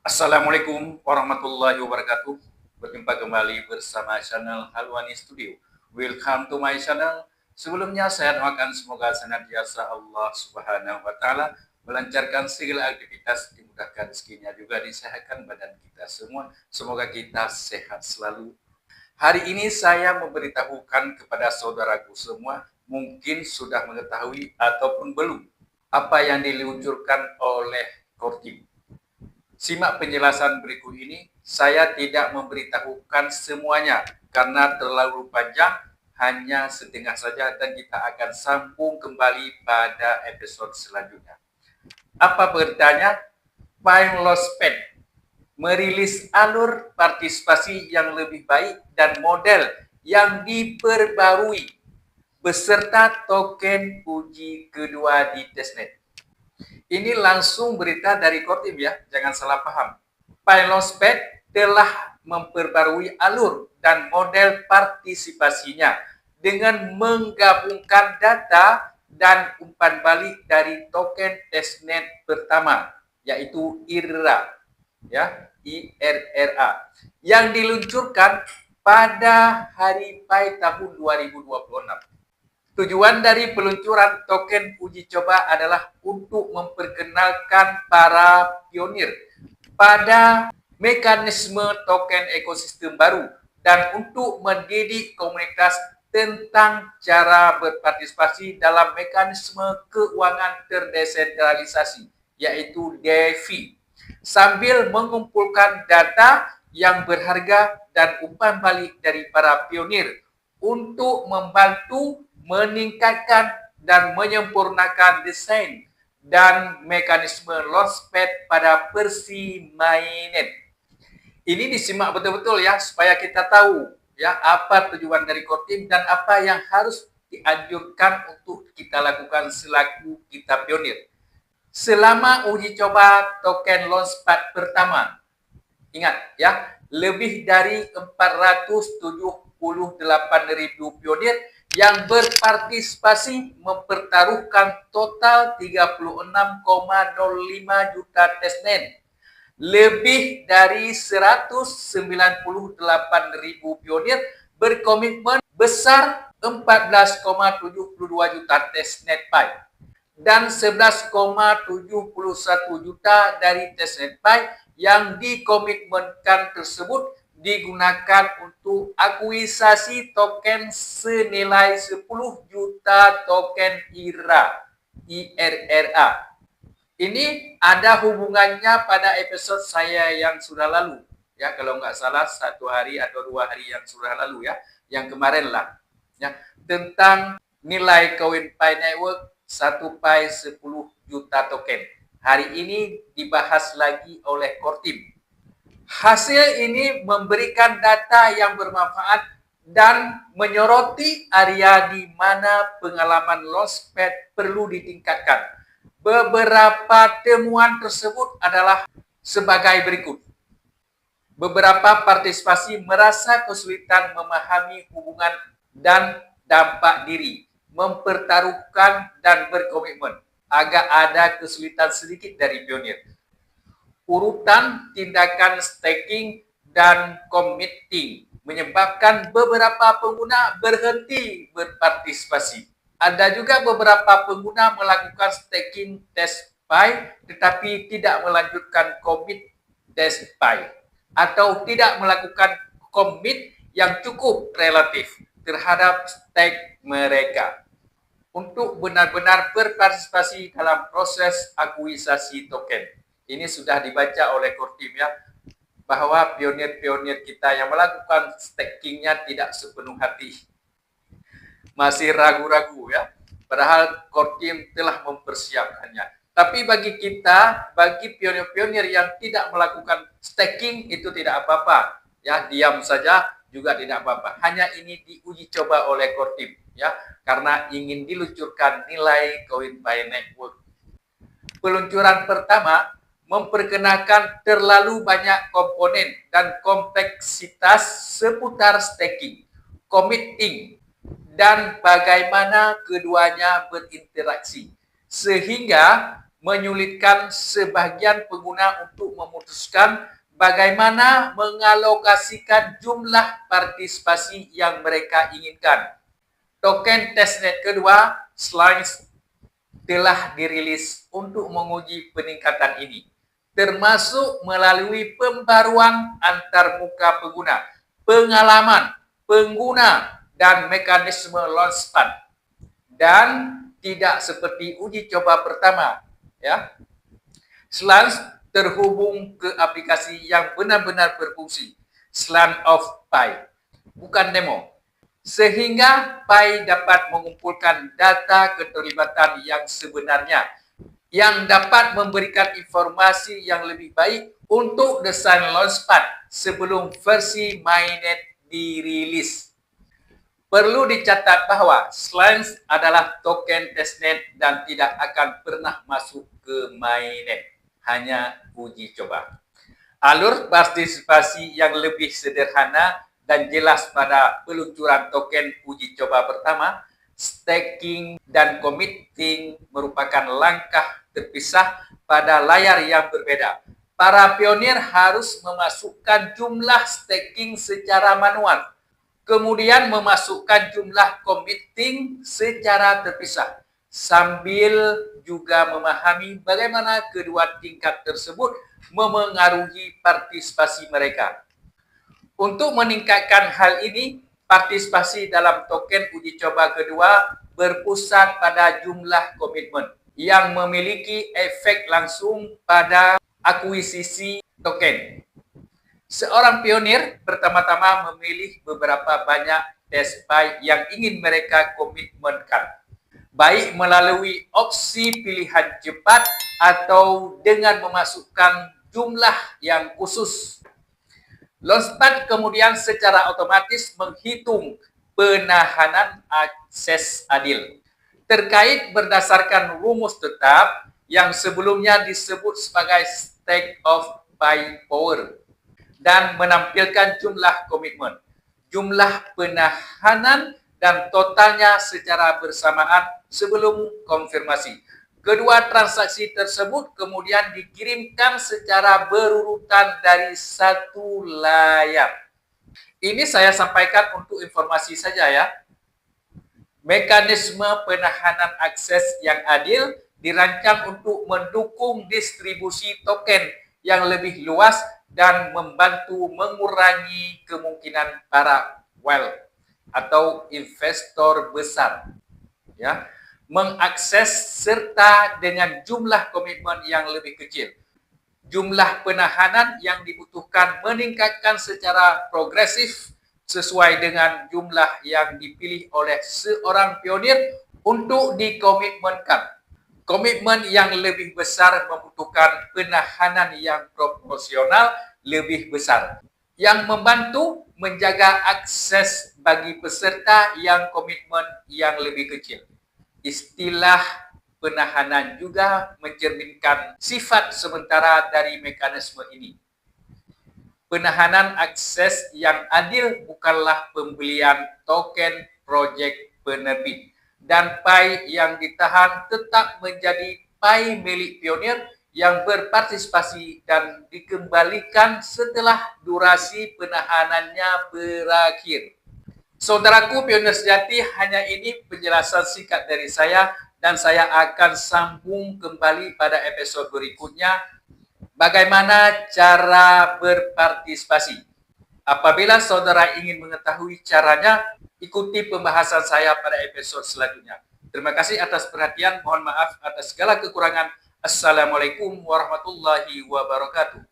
Assalamualaikum warahmatullahi wabarakatuh. Berjumpa kembali bersama channel Halwani Studio. Welcome to my channel. Sebelumnya saya doakan semoga senantiasa Allah Subhanahu wa taala melancarkan segala aktivitas, dimudahkan rezekinya, juga disehatkan badan kita semua. Semoga kita sehat selalu. Hari ini saya memberitahukan kepada saudaraku semua, mungkin sudah mengetahui ataupun belum, apa yang diluncurkan oleh Kortim. Simak penjelasan berikut ini. Saya tidak memberitahukan semuanya karena terlalu panjang, hanya setengah saja dan kita akan sambung kembali pada episode selanjutnya. Apa beritanya? Pinelospan merilis alur partisipasi yang lebih baik dan model yang diperbarui beserta token uji kedua di testnet. Ini langsung berita dari Kortim ya, jangan salah paham. Pinelospan telah memperbarui alur dan model partisipasinya dengan menggabungkan data dan umpan balik dari token testnet pertama, yaitu IRRA, ya, IRRA, yang diluncurkan pada hari Pai tahun 2026. Tujuan dari peluncuran token uji coba adalah untuk memperkenalkan para pionir pada mekanisme token ekosistem baru dan untuk mendidik komunitas tentang cara berpartisipasi dalam mekanisme keuangan terdesentralisasi, yaitu DeFi, sambil mengumpulkan data yang berharga dan umpan balik dari para pionir untuk membantu meningkatkan dan menyempurnakan desain dan mekanisme launchpad pada versi mainnet. Ini disimak betul-betul ya, supaya kita tahu ya apa tujuan dari Kortim dan apa yang harus dianjurkan untuk kita lakukan selaku kita pionir. Selama uji coba token launchpad pertama, ingat ya, lebih dari 478.000 pionir yang berpartisipasi mempertaruhkan total 36,05 juta testnet. Lebih dari 198.000 pionir berkomitmen besar 14,72 juta testnet Pi. Dan 11,71 juta dari testnet Pi yang dikomitmenkan tersebut digunakan untuk akuisasi token senilai 10 juta token IRRA. Ini ada hubungannya pada episode saya yang sudah lalu. Ya, kalau nggak salah 1 hari atau 2 hari yang sudah lalu ya, yang kemarin lah. Ya, tentang nilai koin Pi Network 1 Pi 10 juta token. Hari ini dibahas lagi oleh Kortim. Hasil ini memberikan data yang bermanfaat dan menyoroti area di mana pengalaman launchpad perlu ditingkatkan. Beberapa temuan tersebut adalah sebagai berikut. Beberapa partisipasi merasa kesulitan memahami hubungan dan dampak diri, mempertaruhkan dan berkomitmen. Agak ada kesulitan sedikit dari pionir. Urutan tindakan staking dan committing menyebabkan beberapa pengguna berhenti berpartisipasi. Ada juga beberapa pengguna melakukan staking test Pi tetapi tidak melanjutkan commit test Pi atau tidak melakukan commit yang cukup relatif terhadap stake mereka untuk benar-benar berpartisipasi dalam proses akuisasi token. Ini sudah dibaca oleh Kortim ya, bahwa pionir-pionir kita yang melakukan stakingnya tidak sepenuh hati, masih ragu-ragu ya, padahal Kortim telah mempersiapkannya. Tapi bagi kita, bagi pionir-pionir yang tidak melakukan staking itu tidak apa-apa ya, diam saja juga tidak apa-apa. Hanya ini diuji coba oleh Kortim ya, karena ingin diluncurkan nilai koin Pi Network. Peluncuran pertama memperkenalkan terlalu banyak komponen dan kompleksitas seputar staking, committing, dan bagaimana keduanya berinteraksi, sehingga menyulitkan sebagian pengguna untuk memutuskan bagaimana mengalokasikan jumlah partisipasi yang mereka inginkan. Token testnet kedua, Slimes, telah dirilis untuk menguji peningkatan ini, termasuk melalui pembaruan antarmuka pengguna, pengalaman pengguna, dan mekanisme launchpad. Dan tidak seperti uji coba pertama, ya. Slimes terhubung ke aplikasi yang benar-benar berfungsi, Slant of Pi, bukan demo, sehingga Pi dapat mengumpulkan data keterlibatan yang sebenarnya, yang dapat memberikan informasi yang lebih baik untuk desain launchpad sebelum versi mainnet dirilis. Perlu dicatat bahwa Slimes adalah token testnet dan tidak akan pernah masuk ke mainnet, hanya uji coba. Alur partisipasi yang lebih sederhana dan jelas pada peluncuran token uji coba pertama, staking dan committing merupakan langkah terpisah pada layar yang berbeda. Para pionir harus memasukkan jumlah staking secara manual, kemudian memasukkan jumlah committing secara terpisah, sambil juga memahami bagaimana kedua tingkat tersebut memengaruhi partisipasi mereka. Untuk meningkatkan hal ini, partisipasi dalam token uji coba kedua berpusat pada jumlah komitmen yang memiliki efek langsung pada akuisisi token. Seorang pionir pertama-tama memilih beberapa banyak test Pi yang ingin mereka komitmenkan, baik melalui opsi pilihan cepat atau dengan memasukkan jumlah yang khusus. Launchpad kemudian secara otomatis menghitung penahanan akses adil terkait berdasarkan rumus tetap yang sebelumnya disebut sebagai stake of Pi power, dan menampilkan jumlah komitmen, jumlah penahanan, dan totalnya secara bersamaan sebelum konfirmasi. Kedua transaksi tersebut kemudian dikirimkan secara berurutan dari satu layar. Ini saya sampaikan untuk informasi saja, ya. Mekanisme penahanan akses yang adil dirancang untuk mendukung distribusi token yang lebih luas dan membantu mengurangi kemungkinan para whale atau investor besar, ya, mengakses serta dengan jumlah komitmen yang lebih kecil. Jumlah penahanan yang dibutuhkan meningkatkan secara progresif sesuai dengan jumlah yang dipilih oleh seorang pionir untuk dikomitmenkan. Komitmen yang lebih besar membutuhkan penahanan yang proporsional lebih besar, yang membantu menjaga akses bagi peserta yang komitmen yang lebih kecil. Istilah penahanan juga mencerminkan sifat sementara dari mekanisme ini. Penahanan akses yang adil bukanlah pembelian token projek penerbit, dan Pi yang ditahan tetap menjadi Pi milik pionir yang berpartisipasi dan dikembalikan setelah durasi penahanannya berakhir. Saudaraku pionir sejati, hanya ini penjelasan singkat dari saya, dan saya akan sambung kembali pada episode berikutnya bagaimana cara berpartisipasi. Apabila saudara ingin mengetahui caranya, ikuti pembahasan saya pada episode selanjutnya. Terima kasih atas perhatian. Mohon maaf atas segala kekurangan. Assalamualaikum warahmatullahi wabarakatuh.